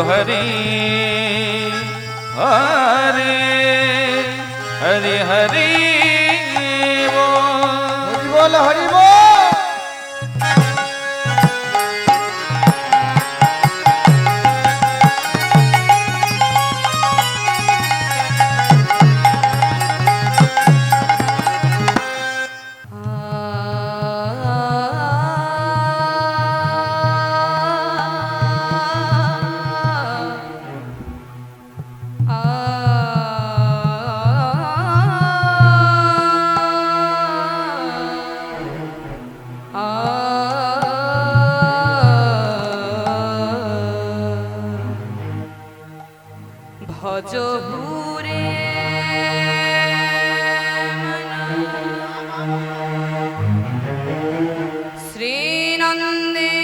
हरि हरे हरि हरि बोल हरि बोल। ভজ হুরে শ্রীনন্দে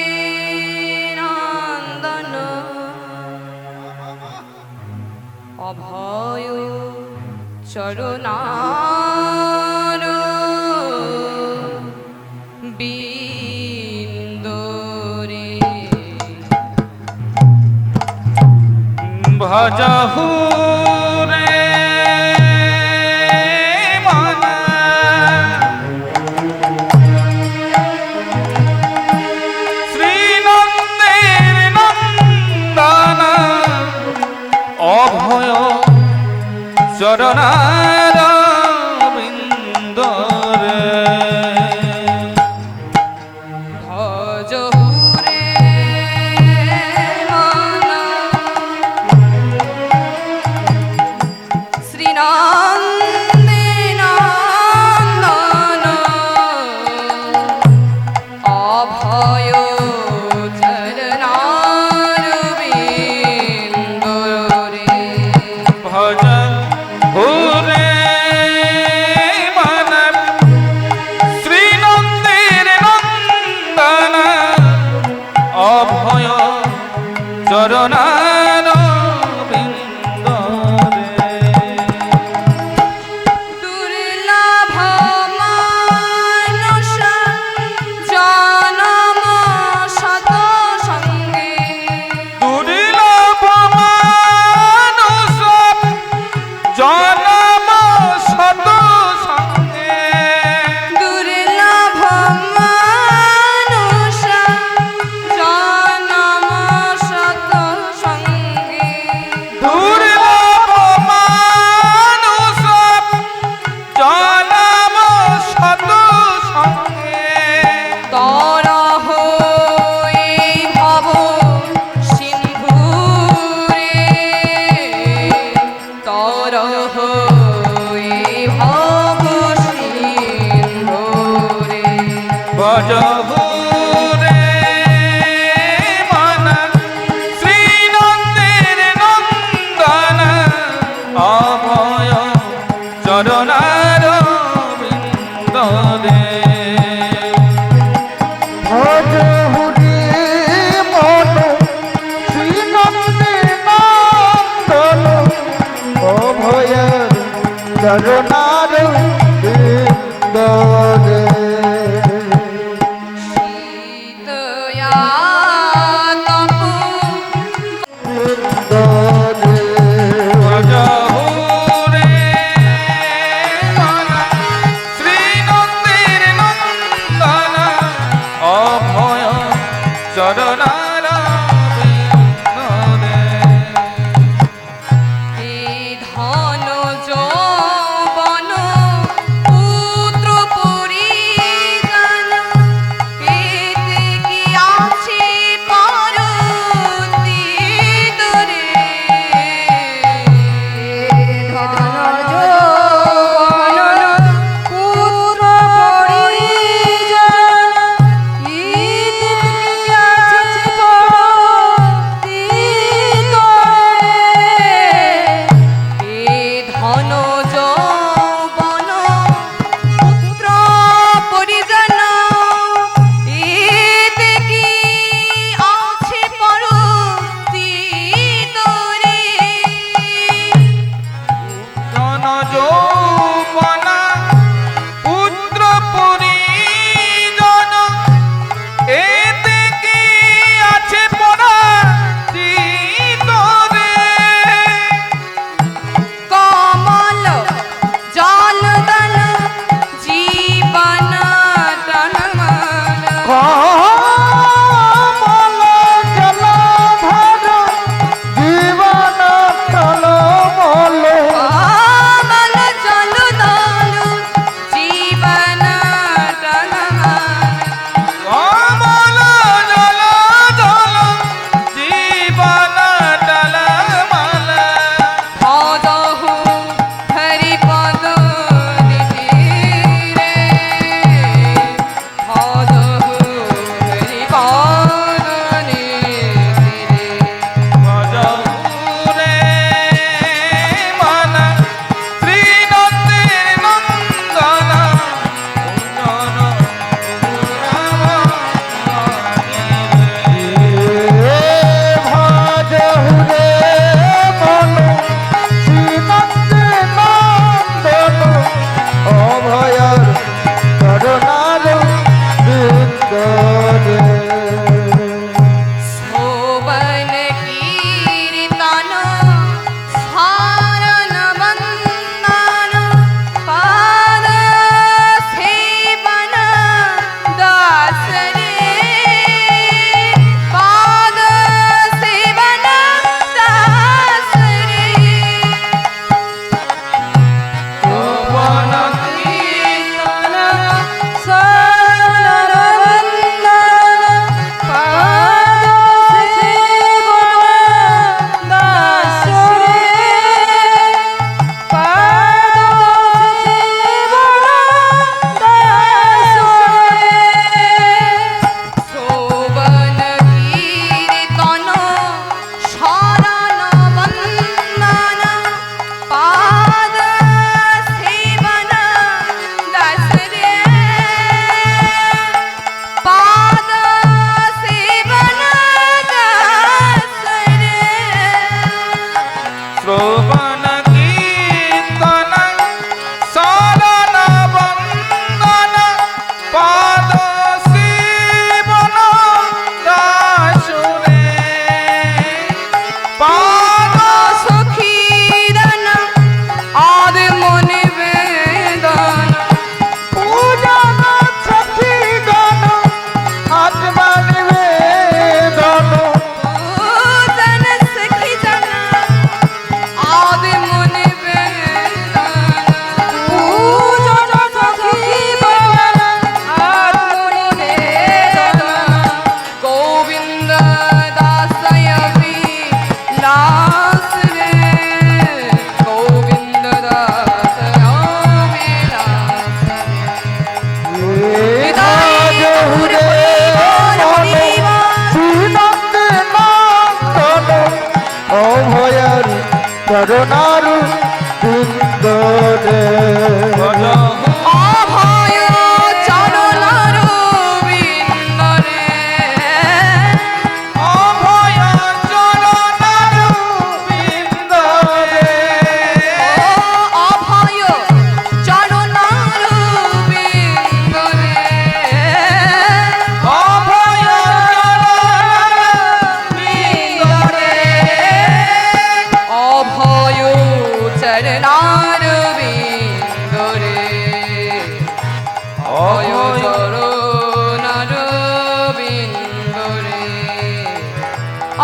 নন্দন অভয় চরণার বিন্দরে भजहु रे मन श्रीनंदेर नंदन अभय चरणार बिंदरे ভজ হুরে শ্রীনন্দে নন্দন অভয় চরণার বিন্দরে भज हुरे मन श्रीनंदेर नंदन अभय चरणार बिंदरे দুর্লভ মানস জনম শত সঙ্গে দুর্লভ মানুষ জনম শত সঙ্গে দুর্লভ মানুষ জনম শত সঙ্গে দুর্লভ মানুষ জনম শত সঙ্গে তরহ এই ভব সিন্ধুরে তরহ এই ভব সিন্ধুরে ভজহু রে মন শ্রীনন্দের নন্দন অভয় চরণার বিন্দরে ভজ হুরে মন শ্রীনন্দে নন্দন অভয় চরণার বিন্দরে।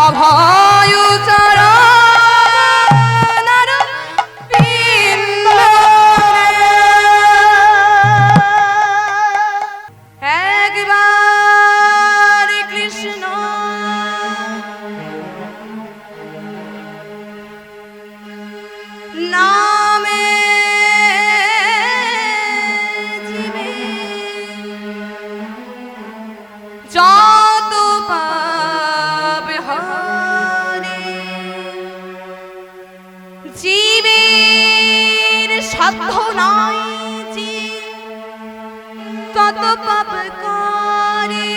অভয় চরণার বিন্দ একবার কৃষ্ণ নামে জীবে যত পাপ হারে জীবের সাধ্য নাই যে তত পাপ করে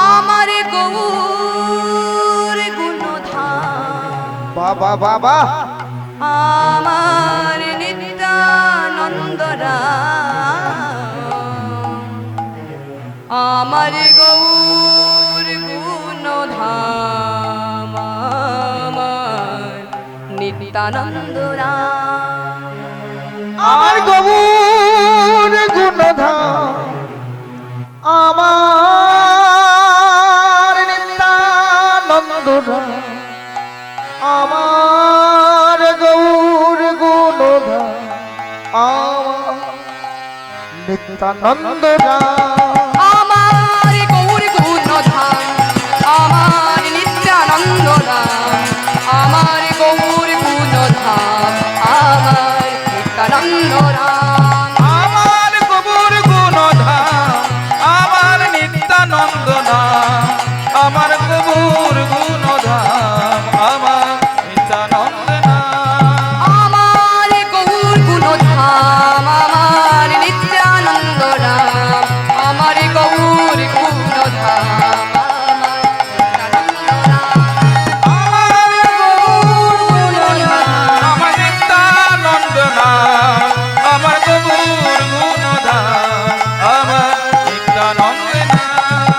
আমার গৌর গুণধাম বাবা বাবা আমার নিত্যানন্দ আমার গৌর গুণধাম আমার নিত্যানন্দ আমার গৌর গুণধাম আমার নিত্যানন্দ আমার গৌর গুণধাম আমার নিত্যানন্দ আমার গৌর গুণধাম আমার নিত্যানন্দ আমার গৌর গুণধাম আমার নিত্যানন্দ আমার গৌর গুণধাম আমার নিত্যানন্দ নাম আমার গৌর গুণধাম আমার নিত্যানন্দ নাম আমার গৌর গুণধাম আমার নিত্যানন্দ আমার গৌর গুণধাম আমার গৌর গুণধাম আমার নিত্যানন্দ নাম আমার গৌর গুণধাম আমার নিত্যানন্দ নাম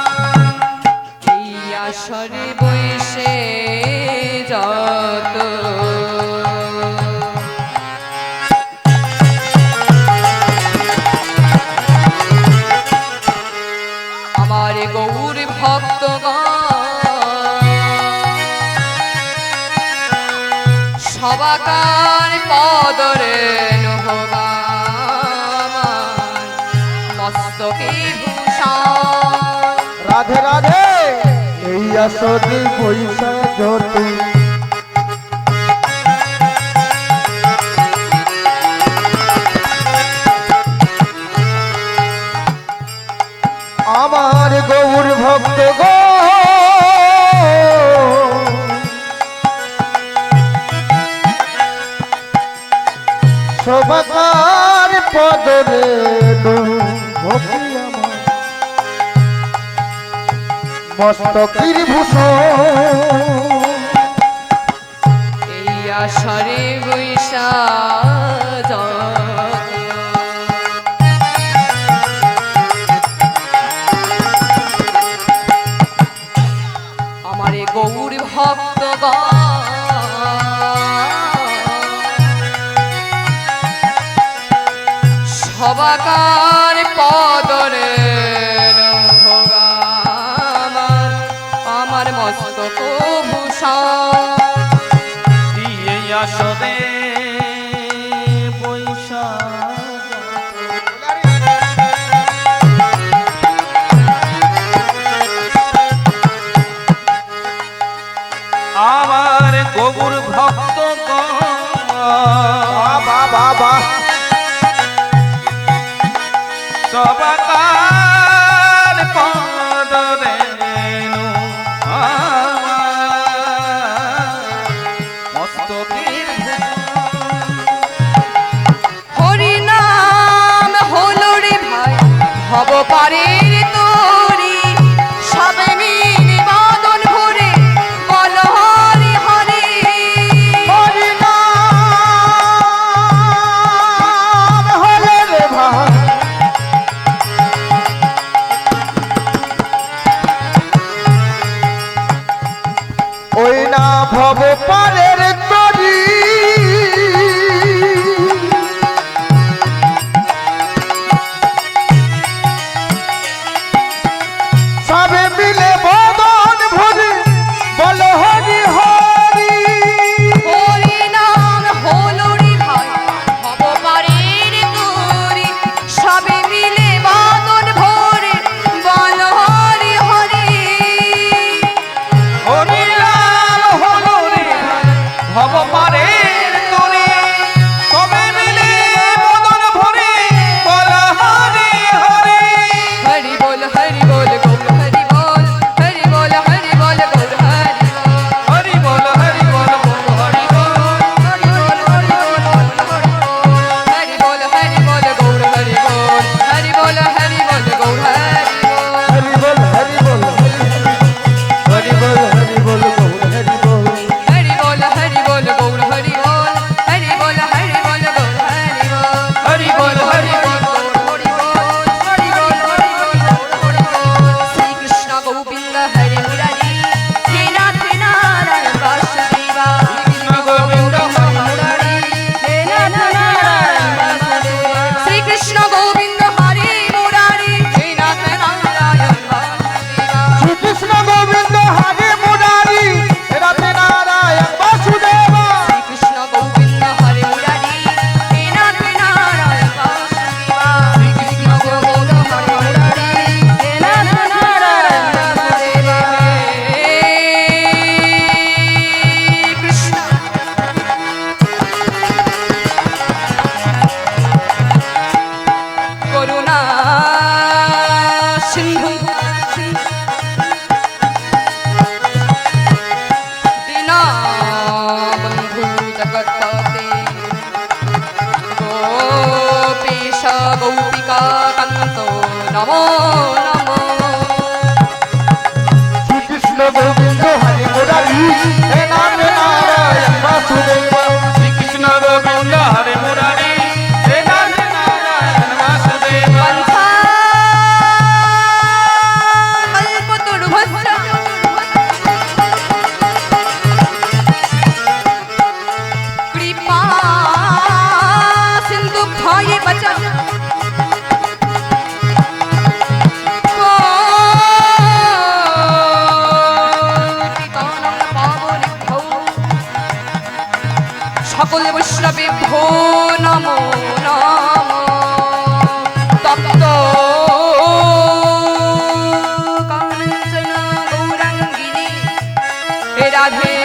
এই আসরে বৈশে যত আমার গৌর ভক্তগণ সবাকার পদরে নহবান মস্তকে ভূষণ রাধে রাধে এই আসরে পয়সা যত আমার গৌর ভক্ত গো সবাকার পদরে ভক্তি আমার মস্তকের ভূষণ এই আসরে বৈশা আমারে গৌর ভক্তগণ সবাকার পদরে নহবান আমার মস্তক ভূষণ দিয়ে আসরে পয়সা আমার গৌর ভক্ত বাবা বাবা সবাকার পদরে মস্তকের হরিনাম হলো রে ভাই ভব পারের তোরি সবে মিলে বাদন ভরে বল হরি হরি হরি নাম হরে রে ভাই ওই না ভব পারের তরি গৌপিকা কান্ত নমো নমো। শ্রীকৃষ্ণ গোবিন্দ হরে মুরারি হে নাম নারায়ণ বাসুদেব। শ্রীকৃষ্ণ গোবিন্দ হরে মুরারি হে নাথ নারায়ণ বাসুদেব। বন্ধা কল্পতরুভস্য কৃপা সিন্ধু ভয়ে বচা সকল বৈষ্ণবে ভো নমো নমো। তপ্ত কাঞ্চন গৌরাঙ্গিনী হে রাধে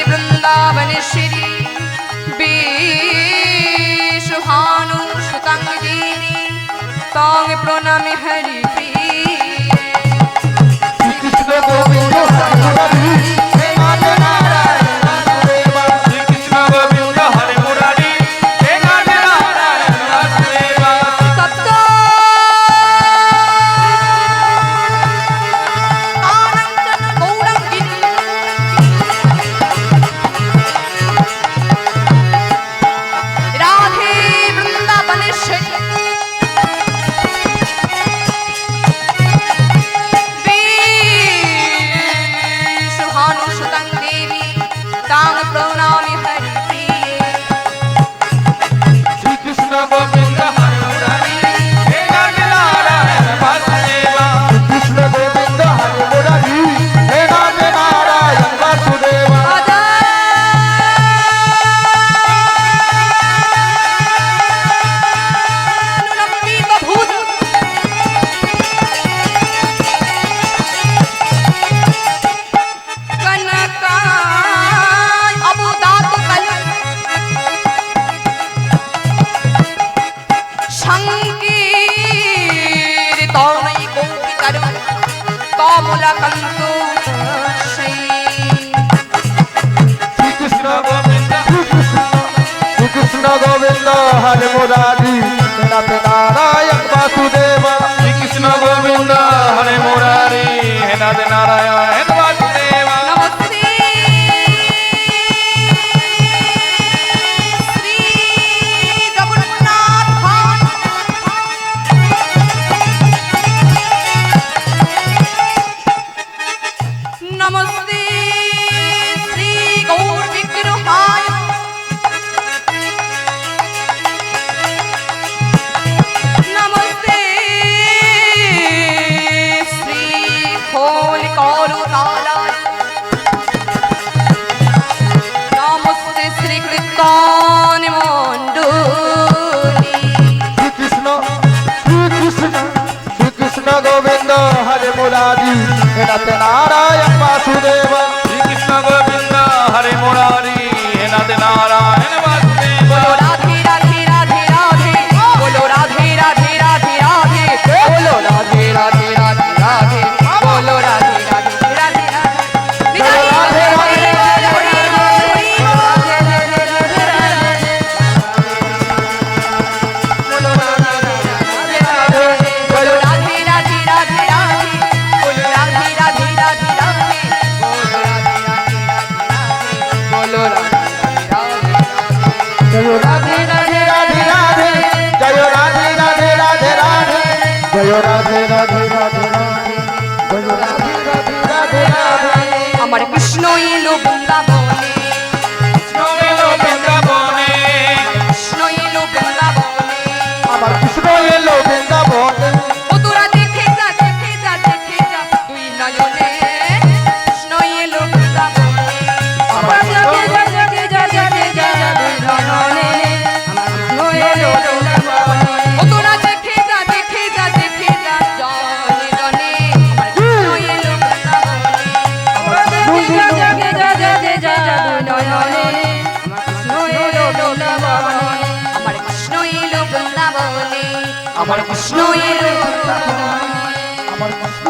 বৃন্দাবনেশ্বরী বিশুহানু সুতাং দেবী তাং প্রণামি হরি প্রিয়ে। শ্রীকৃষ্ণ গোবিন্দ হরে মুরারি হে নাম নারায়ণ বাসুদেব। শ্রীকৃষ্ণ গোবিন্দ হরে মুরারি হে নাথ নারায়ণ বাসুদেব। সপ্ত কাঞ্চন গৌরাঙ্গিনী রাধে বৃন্দাবনেশ্বরী বিশুহানু সুতাং দেবী তাং প্রণামি হরি প্রিয়ে। শ্রীকৃষ্ণ গোবিন্দ হরে মুরারি হে নাথ নারায়ণ বাসুদেব। কৃষ্ণ গোবিন্দ হরে মুরারি হে নাম নারায়ণ বাসুদেব। কমলাকান্ত শ্রীকৃষ্ণ গোবিন্দ শ্রীকৃষ্ণ গোবিন্দ হরে মুরারি হে নাম নারায়ণ বাসুদেব। শ্রীকৃষ্ণ গোবিন্দ হরে মুরারি হে নাথ নারায়ণ বাসুদেব। নমস্তে শ্রী জগন্নাথ নমস্তে শ্রী গৌর বিগ্রহায় নমস্তে শ্রী খোল করুণালয় নমস্তে শ্রী কীর্তন মণ্ডলী। শ্রীকৃষ্ণ শ্রীকৃষ্ণ শ্রীকৃষ্ণ গোবিন্দ হরে মুরারি হে নাম নারায়ণ বাসুদেব। শ্রীকৃষ্ণ গোবিন্দ হরে মুরারি হে নাথ নারায়ণ বাসুদেব। बोलो राधे राधे राधे राधे बोलो राधे राधे राधे राधे बोलो राधे राधे राधे राधे बोलो राधे राधे राधे बोलो राधे राधे राधे राधे बोलो राधे राधे राधे राधे बोलो राधे जय राधे राधे राधे राधे जय राधे राधे राधे राधे जय राधे राधे राधे राधे जय राधे राधे राधे राधे। আমার কৃষ্ণ এলো বৃন্দাবনে কৃষ্ণ এলো বৃন্দাবনে কৃষ্ণ এলো বৃন্দাবনে আমার কৃষ্ণ এলো বৃন্দাবনে। ও তোরা দেখে যা দেখে যা দেখে যা তুই নয়নে কৃষ্ণ এলো বৃন্দাবনে আমার দেখে যা দেখে যা দেখে যা তুই নয়নে আমার কৃষ্ণ এলো বৃন্দাবনে ও তোরা দেখে যা দেখে যা দেখে যা জনে জনে আমার কৃষ্ণ এলো বৃন্দাবনে আমার দেখে যা দেখে যা দেখে যা তুই নয়নে আমার কৃষ্ণ এলো বৃন্দাবনে আমার কৃষ্ণ এলো বৃন্দাবনে আমার কৃষ্ণ এলো আমার কৃষ্ণ